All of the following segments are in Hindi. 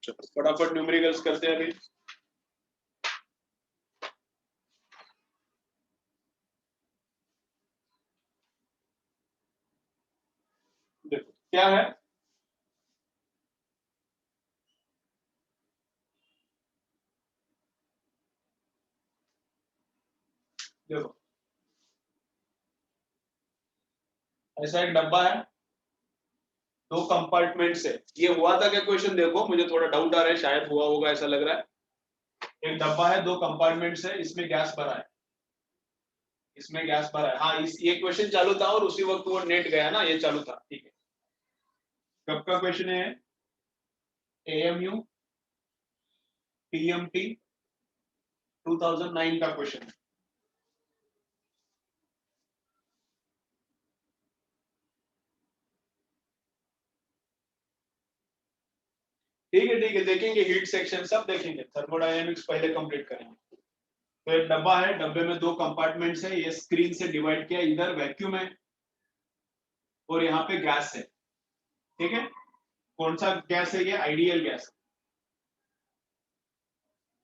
चलो फटाफट न्यूमेरिकल्स करते हैं अभी। देखो क्या है, देखो ऐसा एक डब्बा है, दो कंपार्टमेंट से। ये हुआ था क्या क्वेश्चन? देखो मुझे थोड़ा डाउट आ रहा है, शायद हुआ होगा ऐसा लग रहा है। एक डब्बा है, दो कंपार्टमेंट से, इसमें गैस भरा है, इसमें गैस भरा है। हाँ इस ये क्वेश्चन चालू था और उसी वक्त वो नेट गया ना, ये चालू था। ठीक है, कब का क्वेश्चन है? AMU PMT 2009 का क्वेश्चन है। ठीक है देखेंगे, हीट सेक्शन सब देखेंगे, थर्मोडायनेमिक्स पहले कंप्लीट करेंगे। तो एक डब्बा है, डब्बे में दो कंपार्टमेंट्स है, ये स्क्रीन से डिवाइड किया, इधर वैक्यूम है और यहाँ पे गैस है। ठीक है, कौन सा गैस है? ये आइडियल गैस।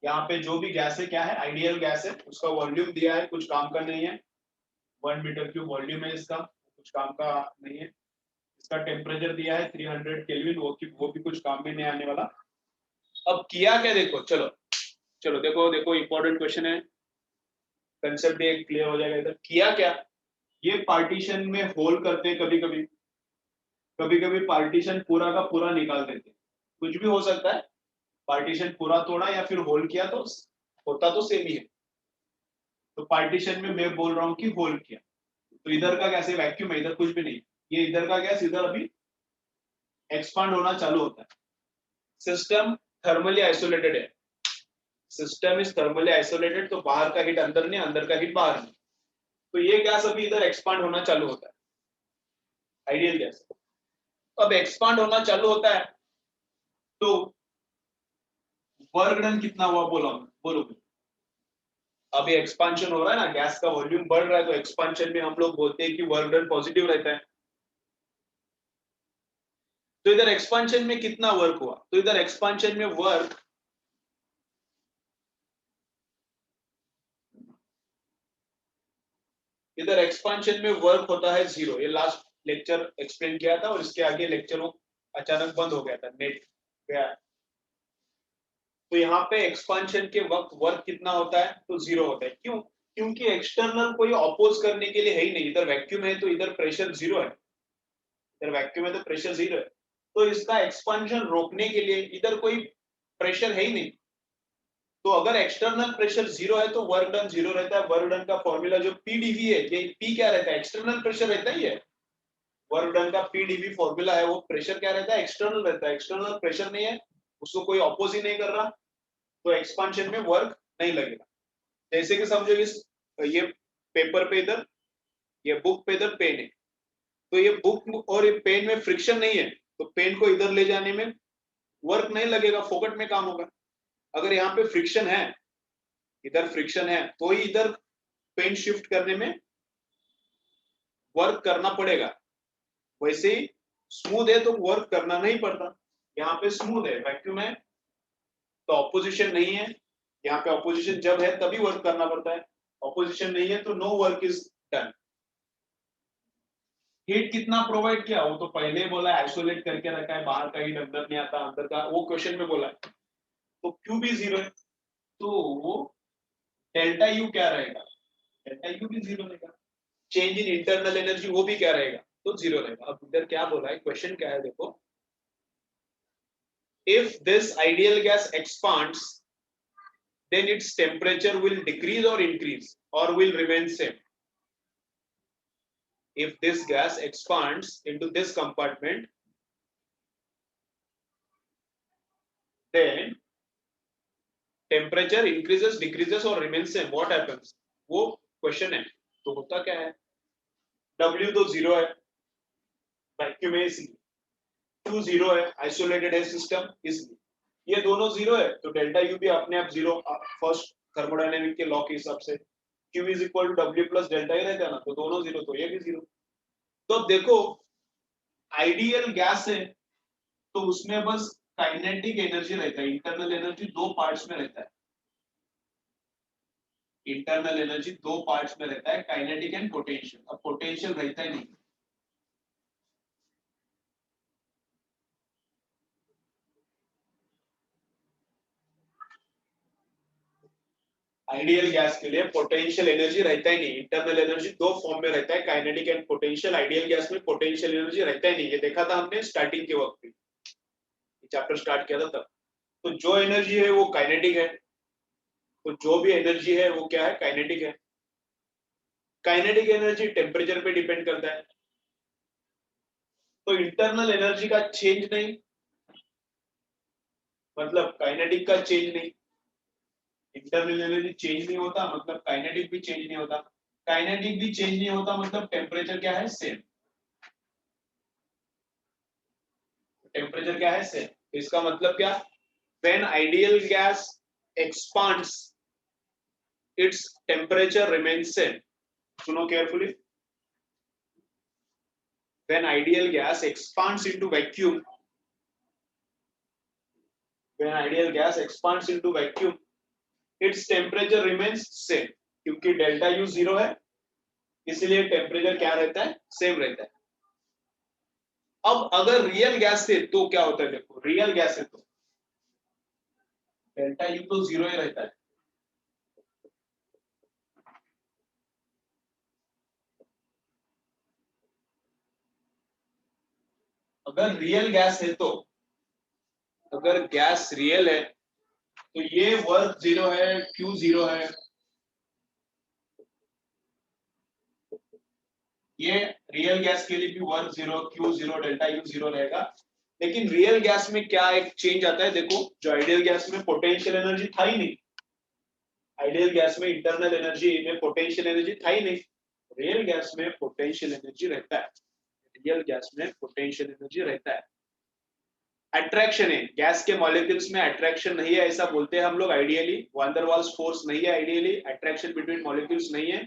यहाँ पे जो भी गैस है क्या है? आइडियल गैस है। उसका वॉल्यूम दिया है, कुछ काम का नहीं है, 1 मीटर क्यूब वॉल्यूम है इसका, कुछ काम का नहीं है। इसका टेम्परेचर दिया है 300 केल्विन, वो भी कुछ काम में नहीं आने वाला। अब किया क्या देखो, चलो चलो देखो देखो इंपॉर्टेंट क्वेश्चन है, कंसेप्ट एक क्लियर हो जाएगा इधर। किया क्या, ये पार्टीशन में होल करते हैं कभी कभी, कभी कभी पार्टीशन पूरा का पूरा निकाल देते हैं, कुछ भी हो सकता है। पार्टीशन पूरा तोड़ा या फिर होल किया तो होता तो सेम ही है। तो पार्टीशन में मैं बोल रहा हूँ कि होल किया, तो इधर का गैस वैक्यूम है, इधर कुछ भी नहीं, ये इधर का गैस इधर अभी एक्सपांड होना चालू होता है। सिस्टम थर्मली आइसोलेटेड है, सिस्टम इज थर्मली आइसोलेटेड, तो बाहर का हीट अंदर नहीं, अंदर का हीट बाहर नहीं। तो ये गैस अभी इधर एक्सपांड होना चालू होता है, आइडियल गैस। अब एक्सपांड होना चालू होता है तो वर्क डन कितना हुआ बोलो, बोलो। अभी एक्सपांशन हो रहा है ना, गैस का वॉल्यूम बढ़ रहा है, तो एक्सपांशन में हम लोग बोलते हैं कि वर्क डन पॉजिटिव रहता है। तो इधर एक्सपांशन में कितना वर्क हुआ? तो इधर एक्सपांशन में वर्क, इधर एक्सपांशन में वर्क होता है 0। ये लास्ट लेक्चर एक्सप्लेन किया था और इसके आगे लेक्चर अचानक बंद हो गया था, नेट गया। तो यहाँ पे एक्सपांशन के वक्त वर्क कितना होता है? तो 0 होता है। क्यों? क्योंकि एक्सटर्नल कोई अपोज करने के लिए है ही नहीं, इधर वैक्यूम है तो इधर प्रेशर 0 है, इधर वैक्यूम है तो प्रेशर 0 है। तो इसका एक्सपांशन रोकने के लिए इधर कोई प्रेशर है ही नहीं। तो अगर एक्सटर्नल प्रेशर 0 है तो वर्क डन 0 रहता है। वर्क डन का फॉर्मूला जो PdV है, ये P क्या रहता है? एक्सटर्नल प्रेशर रहता ही है। वर्क डन का PdV फॉर्मूला है, वो प्रेशर क्या रहता है? एक्सटर्नल रहता है। एक्सटर्नल प्रेशर नहीं है, उसको कोई अपोज ही नहीं कर रहा, तो एक्सपांशन में वर्क नहीं लगेगा। जैसे कि समझो इस ये पेपर पे इधर, ये बुक पे इधर पेन है, तो ये बुक और ये पेन में फ्रिक्शन नहीं है, तो पेन को इधर ले जाने में वर्क नहीं लगेगा, फोकट में काम होगा। अगर यहाँ पे फ्रिक्शन है, इधर फ्रिक्शन है, तो ही इधर पेन शिफ्ट करने में वर्क करना पड़ेगा। वैसे ही स्मूथ है तो वर्क करना नहीं पड़ता। यहाँ पे स्मूथ है, वैक्यूम है, तो ऑपोजिशन नहीं है। यहाँ पे ऑपोजिशन जब है तभी वर्क करना पड़ता है, ऑपोजिशन नहीं है तो no work is done. Heat कितना प्रोवाइड किया वो तो पहले ही बोला है, आइसोलेट करके रखा है, बाहर का हीट अंदर नहीं आता, अंदर का वो क्वेश्चन में बोला है। तो क्यू भी 0 है, तो वो डेल्टा यू क्या रहेगा? डेल्टा यू भी 0 रहेगा। चेंज इन इंटरनल एनर्जी वो भी क्या रहेगा? तो 0 रहेगा। अब इधर क्या बोला है, क्वेश्चन क्या है देखो, if this ideal gas expands then its temperature will decrease or increase or will remain same. If this gas expands into this compartment then temperature increases, decreases or remains same, what happens? वो क्वेश्चन है। तो होता क्या है, W तो 0 है, वैक्यूम है इसलिए, Q 0 है, आइसोलेटेड है सिस्टम इसलिए, ये दोनों 0 है तो डेल्टा यू भी अपने आप 0, फर्स्ट थर्मोडायनेमिक के लॉ के हिसाब से Q is equal to W plus delta ही रहता है ना, तो दोनों 0 तो ये भी 0। तो अब देखो आइडियल गैस है तो उसमें बस काइनेटिक एनर्जी रहता है, इंटरनल एनर्जी दो पार्ट्स में रहता है, इंटरनल एनर्जी दो पार्ट्स में रहता है, काइनेटिक एंड पोटेंशियल। अब पोटेंशियल रहता ही नहीं, आइडियल गैस के लिए पोटेंशियल एनर्जी रहता ही नहीं, इंटरनल एनर्जी दो फॉर्म में रहता है, kinetic and potential. Ideal gas में पोटेंशियल एनर्जी रहता ही नहीं, ये देखा था हमने स्टार्टिंग के वक्त भी, चैप्टर स्टार्ट किया था तब। तो जो एनर्जी है वो काइनेटिक है, तो जो भी एनर्जी है वो क्या है, काइनेटिक है। काइनेटिक एनर्जी टेम्परेचर पे डिपेंड करता है, तो इंटरनल एनर्जी का चेंज नहीं, मतलब काइनेटिक का चेंज नहीं, इंटरनल एनर्जी चेंज नहीं होता मतलब काइनेटिक भी चेंज नहीं होता, काइनेटिक भी चेंज नहीं होता मतलब टेम्परेचर क्या है, सेम, टेम्परेचर क्या है, सेम। इसका मतलब क्या, when ideal gas expands its temperature remains same. सुनो carefully, when ideal gas expands into vacuum, when ideal gas expands into vacuum its temperature remains same, क्योंकि डेल्टा यू जीरो है इसलिए टेम्परेचर क्या रहता है, सेम रहता है। अब अगर रियल गैस से तो क्या होता है, देखो रियल गैस से तो डेल्टा यू तो जीरो ही रहता है, अगर रियल गैस है तो, अगर गैस रियल है तो ये वर्क जीरो है, क्यू जीरो है, ये रियल गैस के लिए भी work zero, Q zero, delta U zero रहेगा। लेकिन रियल गैस में क्या एक चेंज आता है, देखो जो आइडियल गैस में पोटेंशियल एनर्जी था ही नहीं, आइडियल गैस में इंटरनल एनर्जी में पोटेंशियल एनर्जी था ही नहीं, रियल गैस में पोटेंशियल एनर्जी रहता है, रियल गैस में पोटेंशियल एनर्जी रहता है। अट्रैक्शन है, गैस के मॉलिक्यूल्स में अट्रैक्शन नहीं है ऐसा बोलते हैं हम लोग ideally, van der Waals force नहीं है आइडियली, अट्रैक्शन बिटवीन मॉलिक्यूल्स नहीं है,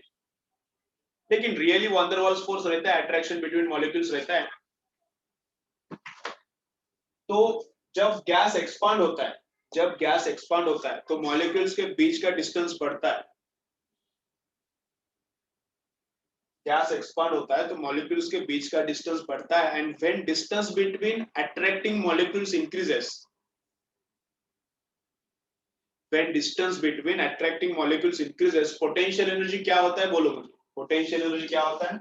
लेकिन really van der Waals force रहता है, अट्रैक्शन बिटवीन मॉलिक्यूल्स रहता है। तो जब गैस एक्सपांड होता है, जब गैस एक्सपांड होता है तो मॉलिक्यूल्स के बीच का डिस्टेंस बढ़ता है, गैस एक्सपांड होता है तो मॉलिक्यूल्स के बीच का डिस्टेंस बढ़ता है, and when distance between attracting molecules increases, when distance between attracting molecules increases, potential energy क्या होता है, बोलो मुझे, पोटेंशियल एनर्जी क्या होता है,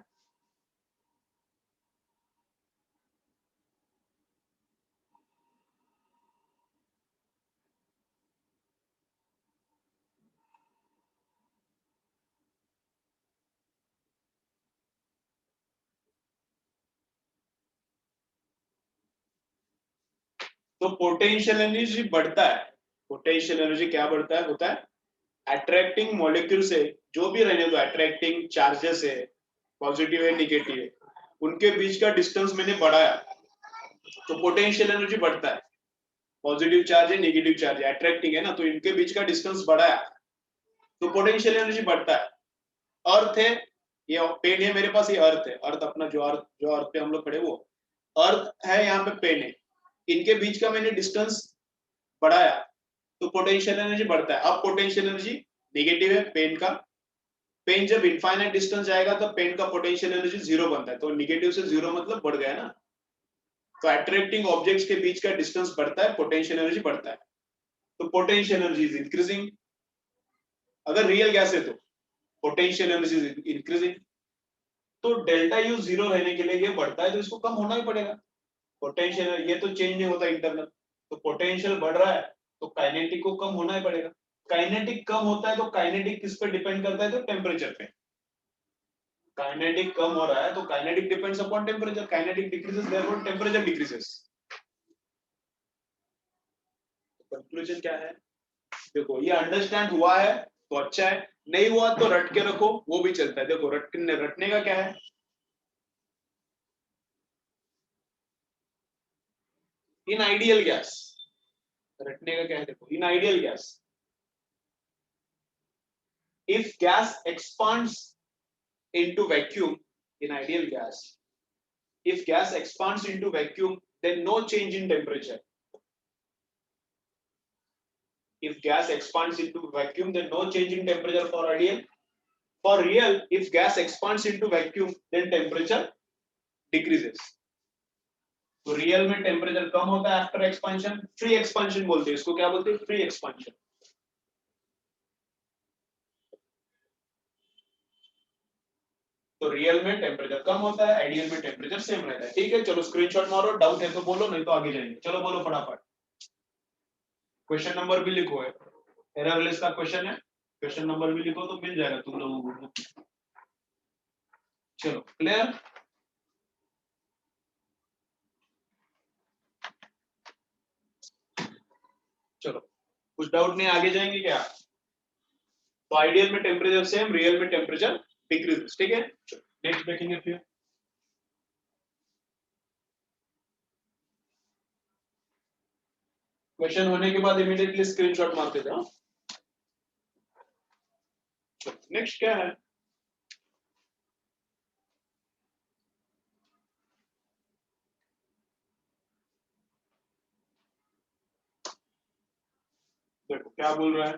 तो पोटेंशियल एनर्जी बढ़ता है, पोटेंशियल एनर्जी क्या बढ़ता है, होता है अट्रैक्टिंग मॉलिक्यूल से, जो भी रहने दो अट्रैक्टिंग चार्जेस है, पॉजिटिव है निगेटिव है, उनके बीच का डिस्टेंस मैंने बढ़ाया तो पोटेंशियल एनर्जी बढ़ता है, पॉजिटिव चार्ज है नेगेटिव चार्ज है अट्रैक्टिंग है ना, तो इनके बीच का डिस्टेंस बढ़ाया तो पोटेंशियल एनर्जी बढ़ता है। अर्थ है, ये पेन है मेरे पास, ये अर्थ है, अर्थ अपना जो अर्थ पे हम लोग खड़े वो अर्थ है, यहाँ पे पेन है, इनके बीच का मैंने डिस्टेंस बढ़ाया तो पोटेंशियल एनर्जी बढ़ता है। अब पोटेंशियल एनर्जी नेगेटिव है पेन का, पेन जब इनफाइनाइट डिस्टेंस जाएगा तो पेन का पोटेंशियल एनर्जी जीरो बनता है, तो नेगेटिव से जीरो मतलब बढ़ गया ना, तो अट्रैक्टिंग ऑब्जेक्ट्स के बीच का डिस्टेंस बढ़ता है, पोटेंशियल एनर्जी बढ़ता है, तो पोटेंशियल एनर्जी इज इंक्रीजिंग। अगर रियल गैस है तो पोटेंशियल एनर्जी इज इंक्रीजिंग, तो डेल्टा यू जीरो रहने के लिए ये बढ़ता है तो इसको कम होना ही पड़ेगा, पोटेंशियल ये तो चेंज नहीं होता इंटरनल, तो पोटेंशियल बढ़ रहा है तो काइनेटिक को कम होना ही पड़ेगा, काइनेटिक कम होता है तो काइनेटिक किस पे डिपेंड करता है, तो टेम्परेचर पे, काइनेटिक कम हो रहा है तो kinetic depends upon temperature, kinetic decreases therefore temperature decreases. Conclusion क्या है, देखो ये अंडरस्टैंड हुआ है तो अच्छा है, नहीं हुआ तो रट के रखो वो भी चलता है। देखो रटने का क्या है, इन आइडियल गैस, रटने का क्या है, देखो in ideal gas if gas expands into vacuum, in ideal gas if gas expands into vacuum then no change in temperature, if gas expands into vacuum, then no change in temperature for ideal. For real, if gas expands into vacuum, then temperature decreases. तो रियल में टेम्परेचर कम होता है आफ्टर एक्सपांशन, फ्री एक्सपांशन बोलते हैं इसको, क्या बोलते हैं, फ्री एक्सपांशन। तो रियल में टेम्परेचर कम होता है, आइडियल में टेम्परेचर सेम रहता है। ठीक है, चलो स्क्रीनशॉट मारो, डाउट है तो बोलो, नहीं तो आगे जाएंगे। चलो बोलो फटाफट, क्वेश्चन नंबर भी लिखो है, एरर लिस्ट का क्वेश्चन है, क्वेश्चन नंबर भी लिखो तो मिल जाएगा तुम लोगों को। चलो क्लियर, चलो कुछ डाउट नहीं, आगे जाएंगे क्या। तो आइडियल में टेम्परेचर सेम, रियल में टेम्परेचर डिक्रीज। ठीक है, नेक्स्ट देखेंगे फिर। क्वेश्चन होने के बाद इमीडिएटली स्क्रीनशॉट मारते जाओ। नेक्स्ट क्या है, देखो क्या बोल रहा है,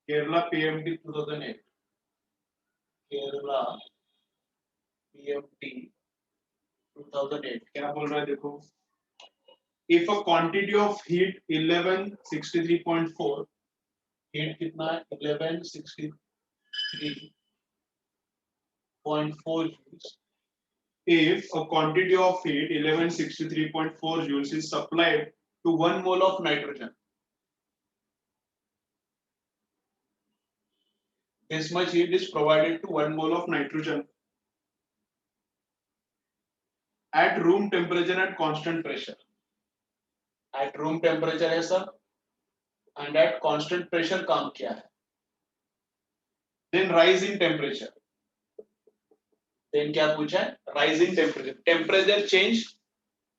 केरला पीएमटी 2008, केरला पीएमटी 2008 क्या बोल रहा है देखो, if a quantity of heat 1163.4, heat कितना है 1163.4 joules, if a quantity of heat 1163.4 joules is supplied to 1 mole of nitrogen, this much heat is provided to 1 mole of nitrogen at room temperature at constant pressure, at room temperature है sir, and at constant pressure काम किया है, then rise in temperature, then क्या पूछा है, rise in temperature, temperature change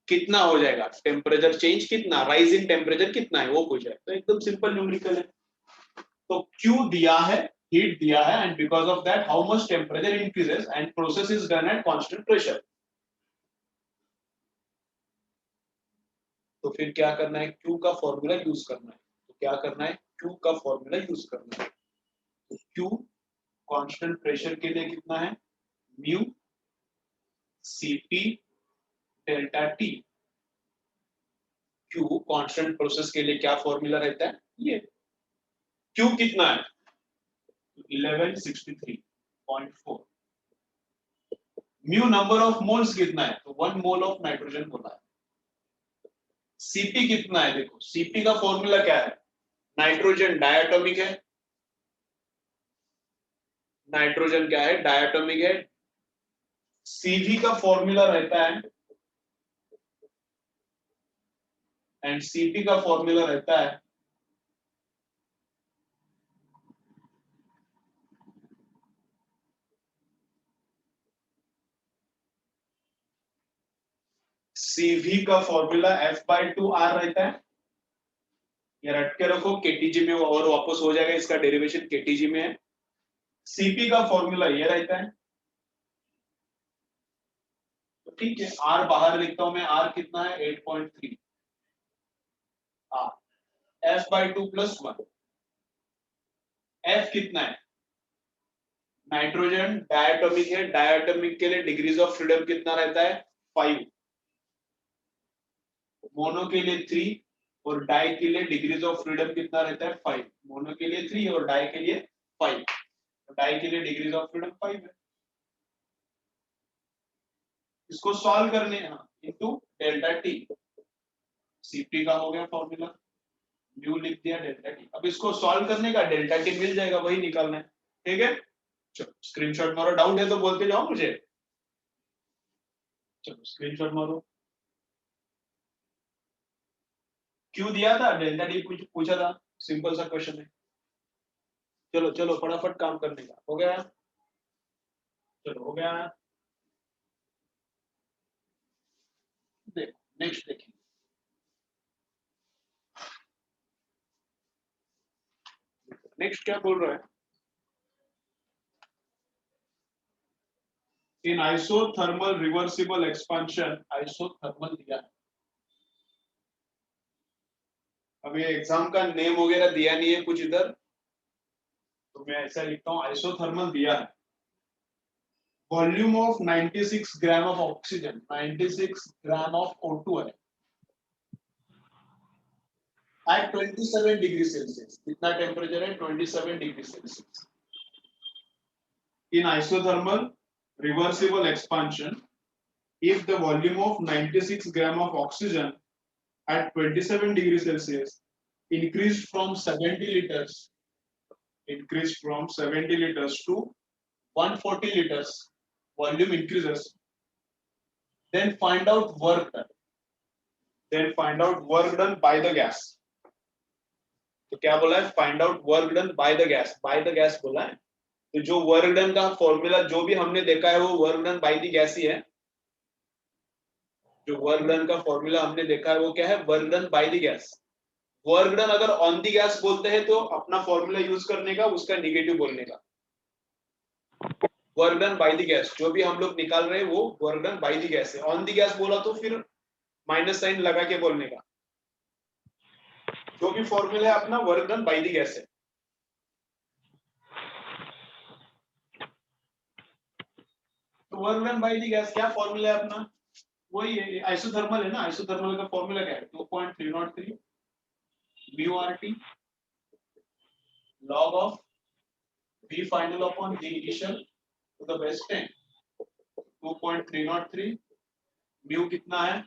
कितना हो जाएगा, टेम्परेचर चेंज कितना, राइज इन टेम्परेचर कितना है वो पूछा है। तो एकदम सिंपल न्यूमेरिकल है। तो Q दिया है, हीट दिया है, and because of that how much temperature increases and process is done at constant pressure. तो फिर क्या करना है, Q का फॉर्मूला यूज करना है। तो क्या करना है, Q का फॉर्मूला यूज करना है। तो Q कांस्टेंट प्रेशर के लिए कितना है, mu Cp delta T। Q constant process के लिए क्या फॉर्मूला रहता है, ये Q कितना है 1163.4, म्यू नंबर ऑफ मोल्स कितना है, तो 1 मोल ऑफ नाइट्रोजन बोला है। Cp कितना है, देखो Cp का फॉर्मूला क्या है, नाइट्रोजन डायटोमिक है, नाइट्रोजन क्या है, डायटोमिक है। Cv का फॉर्मूला रहता है, एंड Cp का फॉर्मूला रहता है Cv का फॉर्मूला F/2R रहता है। ये रट के रखो, केटीजी में और वापस हो जाएगा, इसका डेरिवेशन केटीजी में है। Cp का फॉर्मूला ये रहता है, तो ठीक है, R बाहर लिखता हूं मैं, R कितना है 8.3, F/2 + 1, F कितना है, नाइट्रोजन डायटोमिक है, डायटोमिक के लिए डिग्रीज ऑफ फ्रीडम कितना रहता है 5, मोनो के लिए 3 और डाई के लिए डिग्रीज ऑफ फ्रीडम कितना रहता है 5, मोनो के लिए 3 और डाई के लिए 5, डाई के लिए डिग्रीज ऑफ फ्रीडम 5 है। इसको सॉल्व करने इनटू डेल्टा टी, Cp का हो गया फॉर्मूला, म्यू लिख दिया डेल्टा टी। अब इसको सॉल्व करने का डेल्टा टी मिल जाएगा, वही निकालना है। ठीक है, चलो स्क्रीनशॉट मारो, डाउट है तो बोलते जाओ मुझे। चलो स्क्रीनशॉट मारो, क्यों दिया था, डेल्टा टी पूछा था, सिंपल सा क्वेश्चन है। चलो चलो फटाफट काम करने का, हो गया, चलो हो गया। देखो नेक्स्ट देखिए, नेक्स्ट क्या बोल रहा है, in isothermal reversible expansion, isothermal दिया है, अभी एग्जाम का नेम वगैरह दिया नहीं है कुछ इधर, तो मैं ऐसा लिखता हूँ, आइसोथर्मल दिया है। Volume of 96 gram of oxygen, 96 gram of O2 है एट 27 डिग्री सेल्सियस। कितना टेम्परेचर है? 27 degree Celsius. In isothermal reversible expansion, if the volume of 96 gram of oxygen at 27 degrees Celsius increased from 70 liters to 140 liters, volume increases, then find out work done. Then find out work done by the gas. तो क्या बोला है? Find out work done by the gas. Bye the gas बोला है, तो जो वर्क डन का फॉर्मूला जो भी हमने देखा है वो work done by the gas ही है। जो वर्क डन का फॉर्मूला हमने देखा है वो क्या है? Work done by the gas. Work done अगर ऑन द गैस बोलते हैं तो अपना फॉर्मूला यूज करने का, उसका निगेटिव बोलने का। Work done by the gas जो भी हम लोग निकाल रहे हैं वो work done by the gas है। ऑन द गैस बोला तो फिर माइनस साइन लगा के बोलने का। जो भी फॉर्मूला है अपना work done by the gas है। तो work done by the gas क्या फॉर्मूला है अपना? वही है, आइसोथर्मल है ना। आइसोथर्मल का फॉर्मूला क्या है? 2.303 mu RT log of V final upon V initial to the base 10। 2.303 mu कितना है?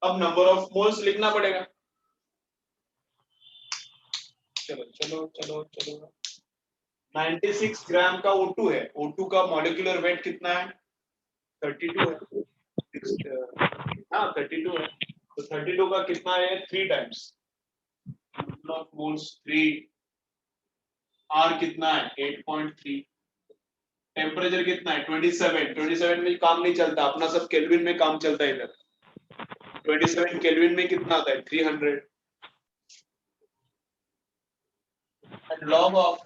अब नंबर ऑफ मोल्स लिखना पड़ेगा। चलो चलो चलो चलो 96 ग्राम का O2 है। O2 का मॉलिक्यूलर वेट कितना है? 32 है। हाँ 32 है। तो 32 का कितना है? 3 टाइम्स ऑफ मोल्स 3। R कितना है? 8.3। टेम्परेचर कितना है? 27। 27 में काम नहीं चलता, अपना सब केल्विन में काम चलता है इधर। 27 केल्विन में कितना आता है? 300। And log of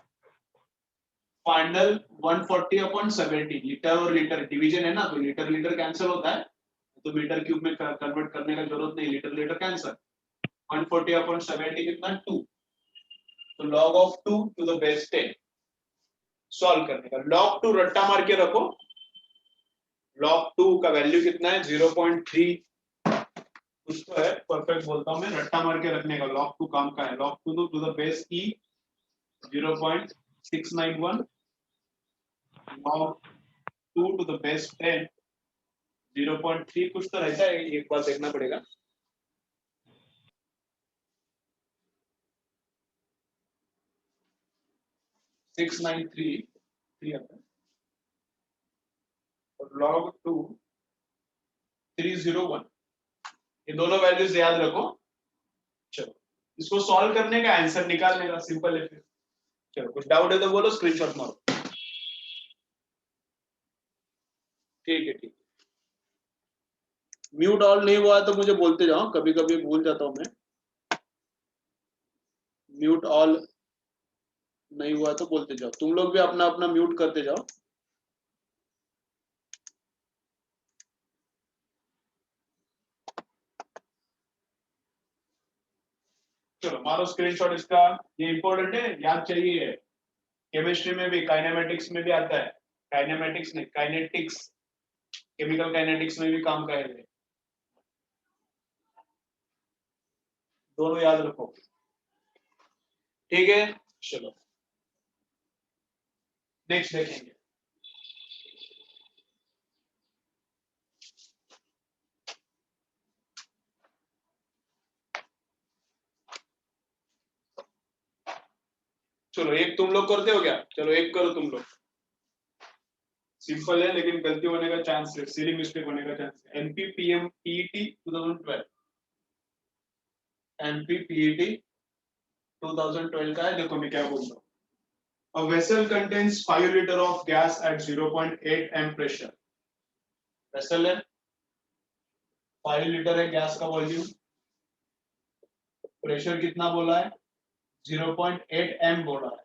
final 140 upon 70। Litre और लीटर डिवीजन है ना, तो लीटर लीटर कैंसिल होता है, तो मीटर क्यूब में कन्वर्ट करने का जरूरत नहीं। Litre litre cancel. 140 अपॉन 70 कितना? 2। तो log of 2 to the base 10 solve करने का। log 2 रट्टा मार के रखो। log 2 का वैल्यू कितना है? 0.3 कुछ तो है, परफेक्ट बोलता हूं मैं, रट्टा मार के रखने का। log 2 काम का है। log 2 to the base e 0.691, log 2 to the base 10 0.3 कुछ तो रहता है, एक बार देखना पड़ेगा। सिक्स नाइन थ्री आता है और log 2 301। ये दोनों वैल्यूज याद रखो। चलो इसको सॉल्व करने का, आंसर निकालने का, सिंपल है फिर। चलो कुछ डाउट है तो बोलो, स्क्रीनशॉट मारो। ठीक है ठीक है। म्यूट ऑल नहीं हुआ तो मुझे बोलते जाओ, कभी कभी भूल जाता हूं मैं। म्यूट ऑल नहीं हुआ तो बोलते जाओ। तुम लोग भी अपना अपना म्यूट करते जाओ। चलो मारो स्क्रीनशॉट इसका। ये इंपॉर्टेंट है, याद चाहिए। केमिस्ट्री में भी, काइनेमेटिक्स में भी आता है। काइनेमेटिक्स नहीं, काइनेटिक्स, केमिकल काइनेटिक्स में भी काम का है। दोनों याद रखो, ठीक है। चलो नेक्स्ट देखेंगे। चलो एक तुम लोग करते हो क्या? चलो एक करो तुम लोग। सिंपल है लेकिन गलती होने का चांस है, सिली मिस्टेक होने का चांस है। एमपीपीएम पीईटी 2012, एमपीपीईटी 2012 का है। देखो मैं क्या बोल रहा हूँ। A vessel contains 5 liter of gas at 0.8 m pressure। Vessel है, 5 लीटर है गैस का वॉल्यूम। प्रेशर कितना बोला है? 0.8 m बोला है।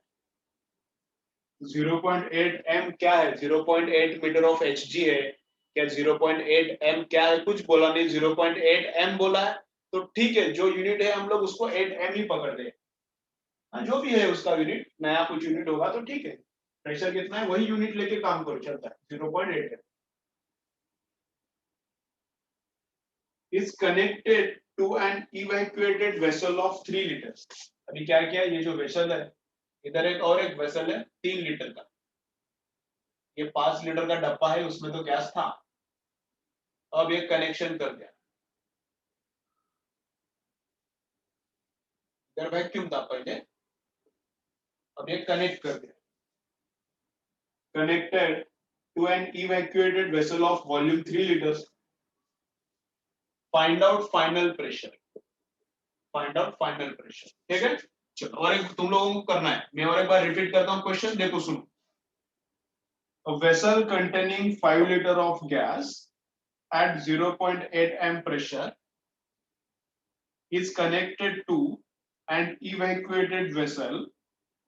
0.8 m क्या है? 0.8 मीटर ऑफ Hg है क्या? 0.8 m क्या है? कुछ बोला नहीं, 0.8 m बोला है। तो ठीक है, जो यूनिट है हम लोग उसको 8m ही पकड़ रहे हैं, जो भी है उसका यूनिट, नया कुछ यूनिट होगा तो ठीक है, प्रेशर कितना है वही यूनिट लेके काम करो, चलता है 0.8 is connected to an evacuated vessel of 3 liters। अभी क्या किया, ये जो वेसल है, इधर एक और एक वेसल है 3 लीटर का, ये 5 लीटर का डब्बा है, उसमें तो गैस था, अब ये कनेक्शन कर दिया, इधर वैक्यूम था पहले, अब ये कनेक्ट कर दिया, connected to an evacuated vessel of volume 3 liters। Find out final pressure, find out final pressure, ठीक है। चलो और एक तुम लोगों को करना है, मैं और एक बार रिपीट करता हूं क्वेश्चन, देखो सुनो। A vessel containing 5 liter of gas at 0.8 m pressure is connected to an evacuated vessel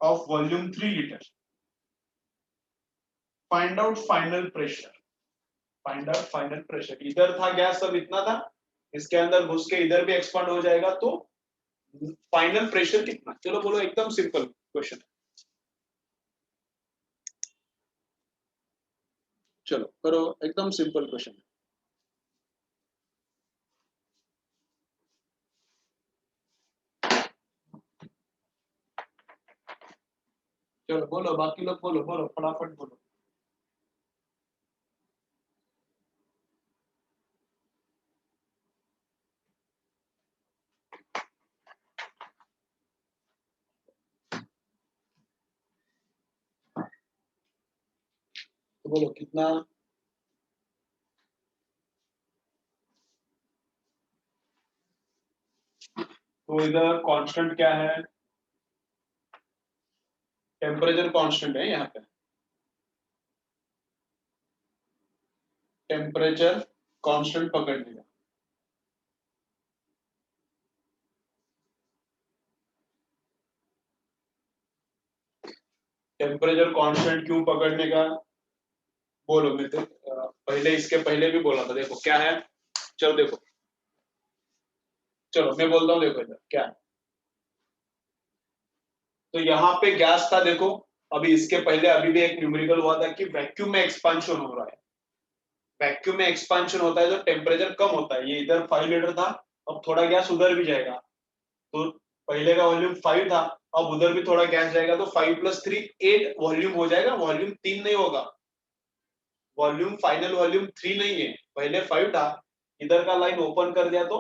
of volume 3 liter। Find out final pressure, find out final pressure। इधर था गैस, सब इतना था, इसके अंदर घुस के इधर भी एक्सपांड हो जाएगा, तो फाइनल प्रेशर कितना। चलो बोलो, एकदम सिंपल क्वेश्चन, चलो करो, एकदम सिंपल क्वेश्चन। चलो बोलो, बाकी लोग बोलो, बोलो फटाफट बोलो। तो बोलो कितना, तो इधर कांस्टेंट क्या है, टेम्परेचर कांस्टेंट है यहाँ पे, टेम्परेचर कांस्टेंट पकड़ लिया, टेम्परेचर कांस्टेंट क्यों पकड़ने का, बोलो। मैं तो पहले, इसके पहले भी बोला था, देखो क्या है, चलो देखो, चलो मैं बोलता हूँ, देखो इधर क्या है, तो यहाँ पे गैस था, देखो अभी इसके पहले अभी भी एक न्यूमेरिकल हुआ था कि वैक्यूम में एक्सपांशन हो रहा है, वैक्यूम में एक्सपांशन होता है तो टेम्परेचर कम होता है, ये इधर 5 लीटर था, अब थोड़ा गैस उधर भी जाएगा, तो पहले का वॉल्यूम 5 था, अब उधर भी थोड़ा गैस जाएगा, तो 5 + 3 8 वॉल्यूम हो जाएगा, वॉल्यूम 3 नहीं होगा, वॉल्यूम फाइनल वॉल्यूम 3 नहीं है, पहले 5 था, इधर का लाइन ओपन कर दिया तो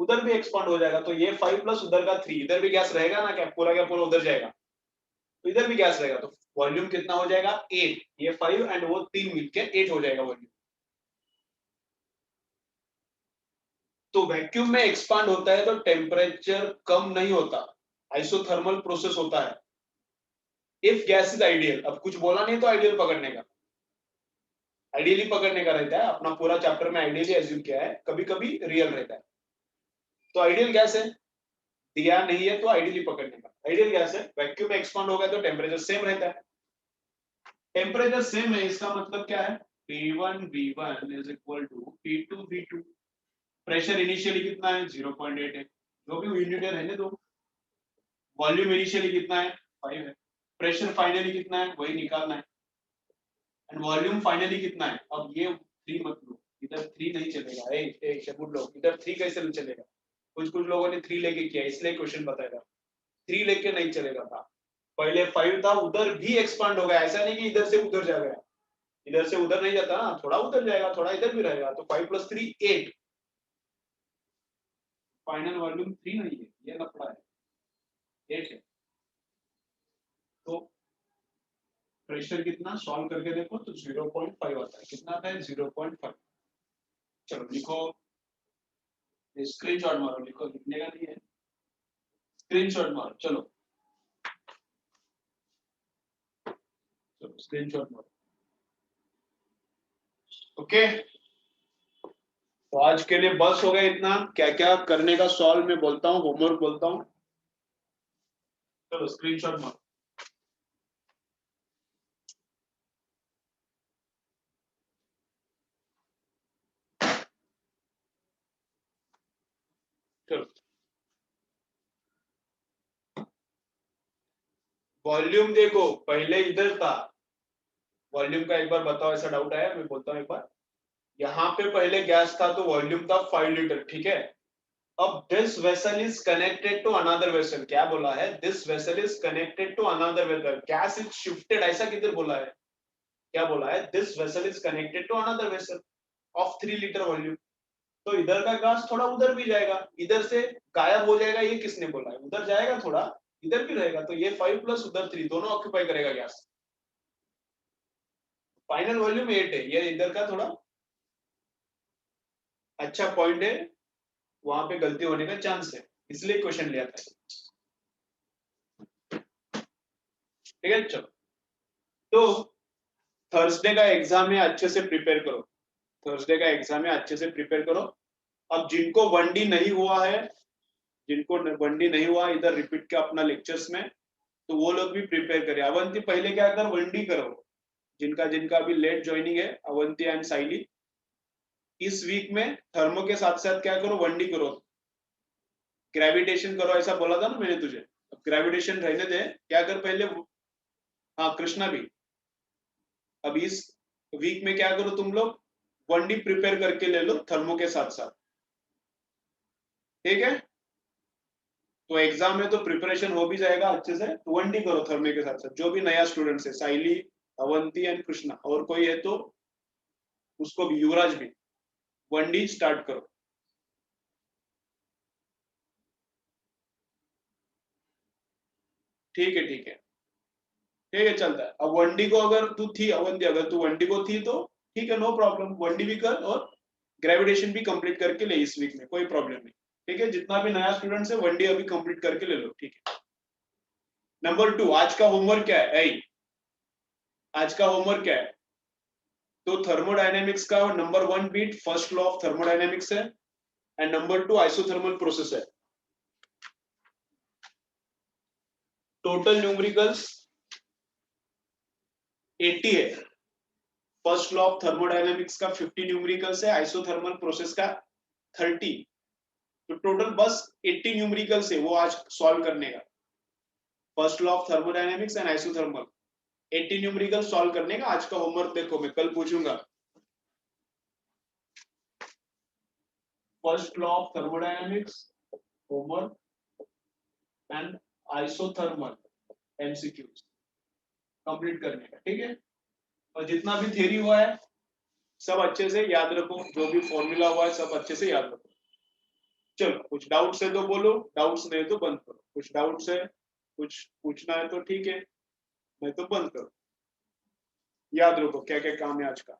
उधर भी एक्सपांड हो जाएगा, तो ये 5 प्लस उधर का 3, इधर भी गैस रहेगा ना, क्या पूरा उधर जाएगा, तो इधर भी गैस रहेगा, तो वॉल्यूम कितना हो जाएगा 8, ये 5 एंड वो 3 मिलके 8 हो जाएगा वॉल्यूम। तो वैक्यूम में एक्सपांड होता है तो टेम्परेचर कम नहीं होता, आइसोथर्मल प्रोसेस होता है, इफ गैस इज आइडियल। अब कुछ बोला नहीं तो आइडियल पकड़ने का, आइडियली पकड़ने का रहता है, अपना पूरा चैप्टर में आइडियली एज्यूम किया है, कभी कभी रियल रहता है, तो आइडियल गैस है, दिया नहीं है तो आइडियली पकड़ने का, आइडियल गैस है, वैक्यूम में एक्सपांड होगा तो टेम्परेचर सेम रहता है, टेम्परेचर सेम है, इसका मतलब क्या है, P1 V1 is equal to P2 V2। Pressure initially कितना है 0.8 है, जो भी यूनिट है रहने दो, वॉल्यूम इनिशियली कितना है 5 है, प्रेशर फाइनली कितना है वही निकालना है, एंड वॉल्यूम फाइनली कितना है, अब ये 3 मत लो, इधर 3 नहीं चलेगा, ए शबुल लोग, इधर 3 कैसे नहीं चलेगा, कुछ कुछ लोगों ने 3 लेके किया, इसलिए क्वेश्चन बताएगा, 3 लेके नहीं चलेगा था, पहले 5 था, उधर भी एक्सपांड हो गया, ऐसा नहीं कि इधर से उधर जा गया, इधर से उधर नहीं जाता ना, थोड़ा उधर जाएगा, थोड़ा इधर भी रहेगा, तो 5 + 3 8, फाइनल वॉल्यूम 3 नहीं है, ये लफड़ा है, 8 है, तो प्रेशर कितना सॉल्व करके देखो तो 0.5 आता है, कितना आता है 0.5। चलो लिखो, स्क्रीनशॉट मारो, लिखो, लिखने का नहीं है, स्क्रीनशॉट मारो, चलो चलो स्क्रीनशॉट मारो, ओके। तो आज के लिए बस हो गया इतना, क्या क्या करने का सॉल्व में बोलता हूँ, होमवर्क बोलता हूँ, चलो स्क्रीनशॉट मारो, चलो। वॉल्यूम देखो पहले इधर था, वॉल्यूम का एक बार बताओ, ऐसा डाउट आया, मैं बोलता हूँ एक बार। यहाँ पे पहले गैस था तो वॉल्यूम था 5 लीटर, ठीक है। अब this vessel is connected to another vessel, क्या बोला है, this vessel is connected to another vessel, gas is shifted, ऐसा किधर बोला है, क्या बोला है, this vessel is connected to another vessel of 3 litre volume. तो इधर का गैस थोड़ा उधर भी जाएगा, इधर से गायब हो जाएगा, ये किसने बोला है, उधर जाएगा थोड़ा, इधर भी रहेगा, तो ये 5 प्लस उधर 3 दोनों ऑक्यूपाई करेगा गैस। फाइनल वॉल्यूम 8 है, ये इधर का थोड़ा अच्छा पॉइंट है, वहां पे गलती होने का चांस है, इसलिए क्वेश्चन लिया था। ठीक है, चलो तो थर्सडे का एग्जाम है, अच्छे से प्रिपेयर करो, थर्सडे का एग्जाम है, अच्छे से प्रिपेयर करो। अब जिनको 1D नहीं हुआ है, जिनको 1D नहीं हुआ इधर रिपीट के अपना लेक्चर्स में, तो वो लोग भी प्रिपेयर करें। अवंती पहले क्या कर 1D करो, जिनका जिनका अभी लेट ज्वाइनिंग है, अवंती एंड साइली, इस वीक में थर्मो के साथ साथ क्या करो 1D करो, ग्रेविटेशन करो, ऐसा बोला था ना मैंने तुझे। अब ग्रेविटेशन रहने दे, क्या कर पहले, हाँ कृष्णा भी, अब इस वीक में क्या करो तुम लोग 1D प्रिपेयर करके ले लो थर्मो के साथ साथ, ठीक है। तो एग्जाम में तो प्रिपरेशन हो भी जाएगा अच्छे से, तो 1D करो थर्मे के साथ साथ, जो भी नया स्टूडेंट्स है, साइली, अवंती एंड कृष्णा, और कोई है तो उसको भी, युवराज भी 1D स्टार्ट करो। ठीक है ठीक है ठीक है, चलता है। अब 1D को अगर तू थी अवंती, अगर तू 1D को थी तो ठीक है, नो प्रॉब्लम, 1D भी कर और ग्रेविटेशन भी कंप्लीट करके ले इस वीक में, कोई प्रॉब्लम नहीं, ठीक है। जितना भी नया स्टूडेंट्स है 1D अभी कंप्लीट करके ले लो, ठीक है। नंबर 2, आज का होमवर्क क्या है, आज का होमवर्क क्या है, तो थर्मोडायनेमिक्स का नंबर 1 बीट फर्स्ट लॉ ऑफ थर्मोडायनेमिक्स है, एंड नंबर 2 आइसोथर्मल प्रोसेस है। टोटल न्यूमेरिकल्स 80 है, फर्स्ट लॉ ऑफ थर्मोडायनेमिक्स का 50 न्यूमेरिकल्स है, आइसोथर्मल प्रोसेस का 30, तो टोटल बस 80 न्यूमेरिकल्स है वो आज सॉल्व करने का, first law of thermodynamics and isothermal 80 numerical solve करने का। आज का होमवर्क देखो, मैं कल पूछूंगा, first law of thermodynamics homework and isothermal MCQs complete करने का, ठीक है। और जितना भी थ्योरी हुआ है सब अच्छे से याद रखो, जो भी फॉर्मूला हुआ है सब अच्छे से याद रखो। चलो कुछ डाउट्स है तो बोलो, डाउट्स नहीं तो बंद करो, कुछ डाउट्स है, कुछ पूछना है तो ठीक है, नहीं तो बंद करो। याद रखो क्या क्या काम है आज का।